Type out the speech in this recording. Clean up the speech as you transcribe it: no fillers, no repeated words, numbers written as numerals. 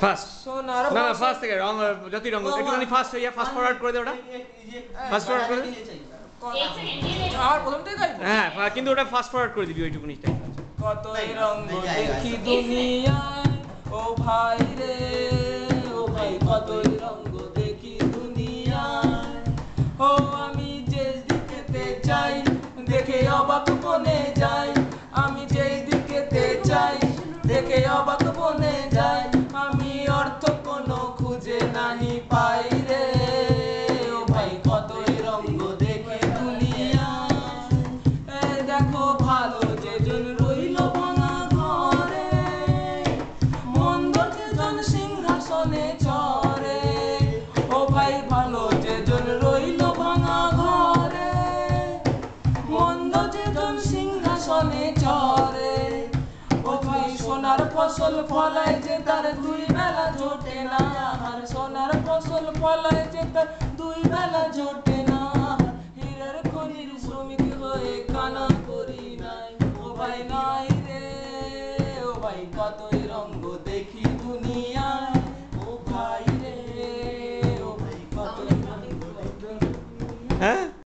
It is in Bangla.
ফাস্ট সোনার না না ফসল ফাস্ট থেকে রং যতই রং একটুখানি ফাস্ট হইয়া ফাস্ট ফরওয়ার্ড করে দে ওটা ফাস্ট ফরওয়ার্ড করে দে আর প্রথম থেকে গাইবো হ্যাঁ কিন্তু ওটা ফাস্ট ফরওয়ার্ড করে দিবি ওইটুকুনি কতই রঙ্গ দেখি দুনিয়ায় ও ভাই রে ও ভাই কতই রঙ্গ দেখি দুনিয়ায় ও আমি যে দিকেতে চাই দেখে অবাক বনে যাই আমি যে দিকেতে চাই দেখে অবাক বনে যাই আমি অর্থ কোনো খুঁজে নাহি পাই রে ও ভাই কতই রঙ্গ দেখি দুনিয়ায় দেখো ভালো যেজন রইল ভাঙা ঘরে মন্দ যেজন সিংহাসনে চড়ে ও ভাই ভালো যেজন রইল ভাঙা ঘরে মন্দ যেজন সিংহাসনে চড়ে ও ভাই সোনার ফসল ফলায় যে তার দুই বেলা জোটে না আর সোনার ফসল ফলায় যে তার দুই বেলা জোটে না হীরার খনির শ্রমিক হয়ে কানা করি নাই ও ভাই নাই রে ও ভাই কতই